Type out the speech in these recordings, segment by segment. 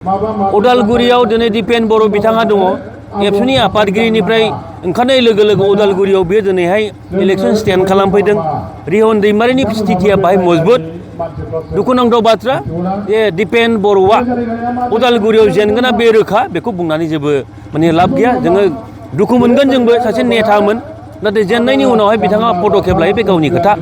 उदालगुरियाव दिनै दिपेन बर' बिथाङा दङ। एबसुनि आफादगिरिनिफ्राय ओंखारनाय लोगो लोगो उदालगुरियाव बे दिनैहाय इलेक्सन स्टेन्ड खालामफैदों। रिहन दैमारिनि स्थितिया बाहाय मजबुत। दुखुनांथाव बाथ्रा जे दिपेन बर'आ उदालगुरियाव जेनगोना बे रोखा, बेखौ बुंनानै जेबो लाब गैया। जोङो दुखु मोनगोन, जोंबो सासे नेतामोन, नाथाय जेननायनि उनावहाय बिथाङा पदक्षेप लायो, बे गावनि खोथा।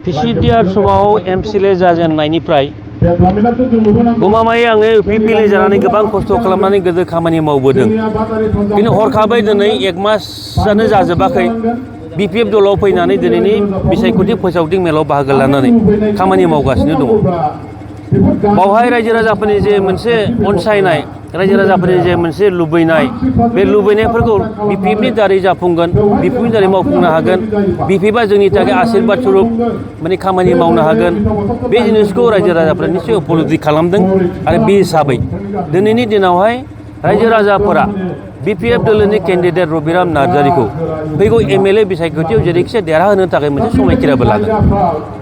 पिसिडिआर समाव एमसिएलए जाजेननायनिफ्राय गमामायै आङो इउपिपिएल जानानै गोबां खस्थ' खालामनानै गोदो खामानि मावबोदों। बिदिनो हरखाबै दिनै 1 मासआनो जाजोबाखै बिपिएफ दलाव फैनानै दिनैनि बिसायख'थि फोसावदिं मेलाव बाहागो लानानै खामानि मावगासिनो दङ। बावहाय रायजो राजाफोरनि जे मोनसे अनसायनाय, रायजो राजाफोरनि जे मोनसे लुबैनाय, बे लुबैनायफोरखौ बिपिएफनि दारै जाफुंगोन, बिपिएफनि दारै मावफुंनो हागोन। बिपिएफआ जोंनि थाखाय आशीर्बाद स्वरुप खामानि मावनो हागोन। बे जिनिसखौ रायजो राजाफोरा निश्चय उपलब्धि खालामदों। आरो बे हिसाबै दिनैनि दिनावहाय रायजो राजाफोरा बिपिएफ दोलोनि केन्डिडेट रबिराम नार्जारिखौ फैगौ एमएलए बिसायख'थियाव जेरैखिजाया देरहाहोनो थाखाय मोनसे समायखिराबो लागोन।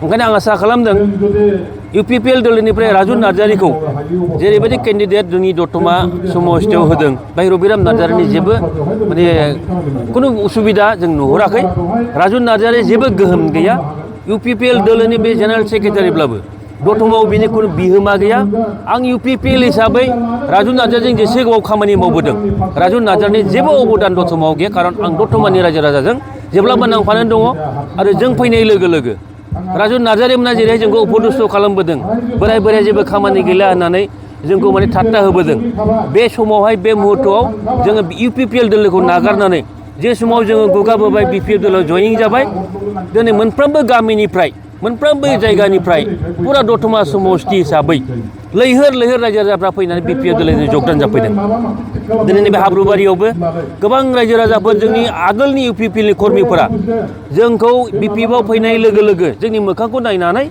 ओंखायनो आं आसा खालामदों इउपिपिएल दोलोनिफ्राय राजु नार्जारिखौ जेरैबायदि केन्डिडेट जोंनि दतमा समस्थियाव होदों, बेहाय रबिराम नार्जारिनि जेबो खुनु उसुबिदा जों नुहुराखै। राजु नार्जारिया जेबो गोहोम गैया। इउपिपिएल दोलोनि बे जेनेरेल सेक्रेटारिब्लाबो दतमायाव बिनि खुनु बिहोमा गैया। आं इउपिपिएल हिसाबै राजु नार्जारिजों जेसे गोबाव खामानि मावबोदों, राजु नार्जारिनि जेबो अबदान दतमायाव गैया। खारन आं दतमानि रायजो राजाजों जेब्लाबो नांफानानै दङ। आरो जों फैनाय लोगो लोगो राजु नार्जारिमोना जेरैहाय जोंखौ उपदस्थ खालामबोदों, बोराय बोराय जेबो खामानि गैला होननानै जोंखौ थाट्टा होबोदों। बे समावहाय बे मुहुर्तआव जोङो इउपिपिएल दोलोखौ नागारनानै जे समाव जोङो गुगाबोबाय, बिपिएफ दोलोआव जयनिं जाबाय, दिनै मोनफ्रोमबो गामिनिफ्राय, मोनफ्रोमबो जायगानिफ्राय पुरा दतमा समस्ति हिसाबै लैहोर लैहोर रायजो राजाफ्रा फैनानै बिपिएफ दोलोजों जगदान जाफैदों। दिनैनि बे हाब्रुबारियावबो गोबां रायजो राजाफोर, जोंनि आगोलनि इउपिपिएलनि कर्मिफोरा जोंखौ बिपिएफआव फैनाय लोगो लोगो जोंनि मोखांखौ नायनानै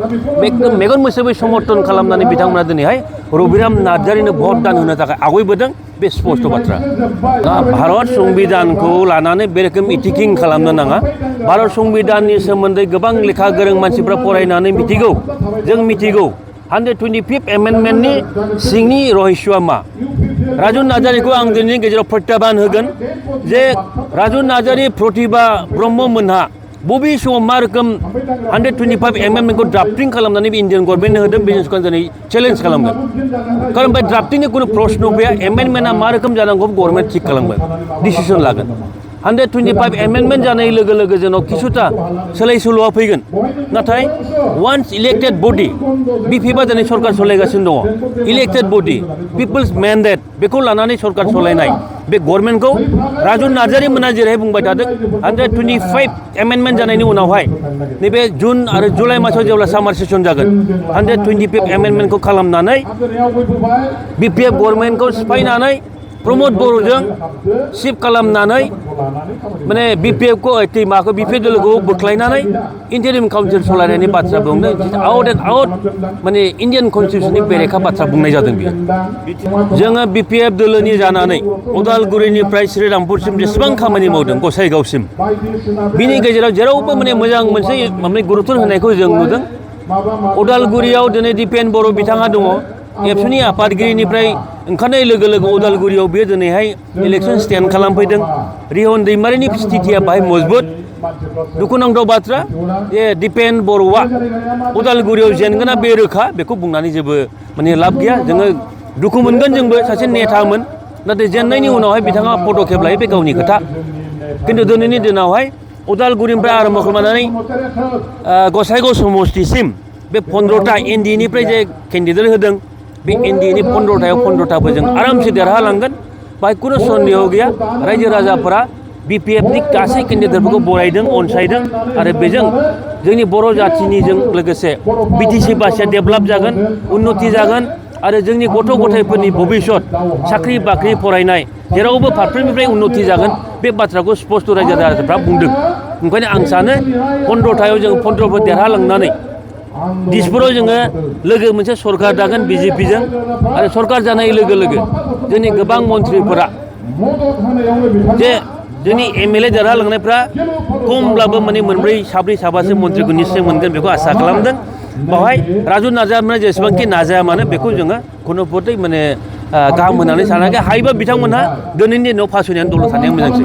मेगन मोसेबै समर्थन खालामनानै बिथांमोना दिनैहाय रबिराम नार्जारिनो भट दान होनो थाखाय आवगायबोदों। बे स्पष्ट बाथ्रा। भारत संबिधानखौ लानानै बे रोखोम इथिकिं खालामनो नाङा। भारत संबिधाननि सोमोन्दै गोबां लेखा गोरों मानसिफ्रा फरायनानै मिथिगौ। जों मिथिगौ 125 एमेन्डमेन्टनि सिंनि रहस्यआ मा। राजु नार्जारिखौ आं दिनैनि गेजेराव प्रत्याबान होगोन जे राजु नार्जारि, प्रतिभा ब्रह्म मोनहा बबे समाव मा रोखोम 125 एमेन्डमेन्टखौ ड्राफ्टिं खालामनानै इन्डियान गभर्नमेन्टनो होदों, बे जिनिसखौ दिनै चेलेन्ज खालामगोन। खारन बे ड्राफ्टिंनि खुनु प्रश्न फैया। एमेन्डमेन्टआ मा रोखोम जानांगौ गभर्नमेन्ट थिग खालामगोन, डिसिसन लागोन। 125 एमेन्डमेन्ट जानाय लोगो लोगो जोंनाव किसुथा सोलाय सोल'आ फैगोन। नाथाय वान्स इलेक्टेड बडि, बिपिएफआ दिनै सरकार सलायगासिनो दङ। इलेक्टेड बडि, पिपल्स मेन्डेट, बेखौ लानानै सरकार सलायनाय बे गभर्नमेन्टखौ राजु नार्जारि मोना जेरैहाय बुंबाय थादों 125 एमेन्डमेन्ट जानायनि उनावहाय नैबे जुन आरो जुलाइ मासाव जेब्ला सामार सेसन जागोन, 125 एमेन्डमेन्टखौ खालामनानै बिपिएफ गभर्नमेन्टखौ सिफायनानै प्रमद बर'जों सिफ खालामनानै बिपिएफखौ बिपिएफ दोलोखौ बोख्लायनानै इन्टारिम काउन्सिल सलायनायनि बाथ्रा बुंदों। आउट एन्ड आउट इन्डियान कन्स्टिटिउसननि बेरेखा बाथ्रा बुंनाय जादों बियो। जोङो बिपिएफ दोलोनि जानानै उदालगुरिनिफ्राय श्रीरामपुरसिम जेसेबां खामानि मावदों, गसाइगावसिम, बिनि गेजेराव जेरावबो मोजां मोनसे गुरुत्व होनायखौ जों नुदों। उदालगुरियाव दिनै दिपेन बर' बिथाङा दङ। एबसुनि आफादगिरिनिफ्राय ओंखारनाय लोगो लोगो उदालगुरियाव बे दिनैहाय इलेक्सन स्टेन्ड खालामफैदों। रिहन दैमारिनि स्थितिया बाहाय मजबुत। दुखुनांथाव बाथ्रा जे दिपेन बर'आ उदालगुरियाव जेनगोना बे रोखा, बेखौ बुंनानै जेबो लाब गैया। जोङो दुखु मोनगोन, जोंबो सासे नेतामोन, नाथाय जेननायनि उनावहाय बिथाङा पदक्षेप लायो, बे गावनि खोथा। खिन्थु दिनैनि दिनावहाय उदालगुरिनिफ्राय आरम्भ खालामनानै गसाइगाव समस्तिसिम बे 15टा एनडिएनिफ्राय जे केन्डिडेट होदों बे एनडिएनि 15टायाव 15टाबो जों आरामसे देरहालांगोन बाहाय खुनु सन्देह गैया रायजो राजाफोरा बिपिएफनि गासै केन्डिडेटफोरखौ बरायदों अनसायदों आरो बेजों जोंनि बर' जाथिनिजों लोगोसे बिटिसि बासिया डेभेलप जागोन उन्नति जागोन आरो जोंनि गथ' गथायफोरनि भबिष्यत साख्रि बाख्रि फरायनाय जेरावबो फारफ्रोमनिफ्राय उन्नति जागोन बे बाथ्राखौ स्पष्ट रायजो राजाफ्रा बुंदों ओंखायनो आं सानो 15टायाव जों 15फोर देरहालांनानै दिसपुराव जोङो लोगो मोनसे सरकार दागोन बिजेपिजों आरो सरकार जानाय लोगो लोगो जोंनि गोबां मन्थ्रिफोरा जे जोंनि एमएलए देरहालांनायफ्रा खमब्लाबो माने मोनब्रै साब्रै साबासो मन्थ्रिखौ निश्चय मोनगोन बेखौ आसा खालामदों बावहाय राजु नार्जारिया जेसेबांखि नाजाया मानो बेखौ जोङो खुनु पथै माने गाहाम होननानै सानाखै हायोबा बिथांमोनहा दिनैनि दिनाव फासयनानै दलद थानाया मोजांसै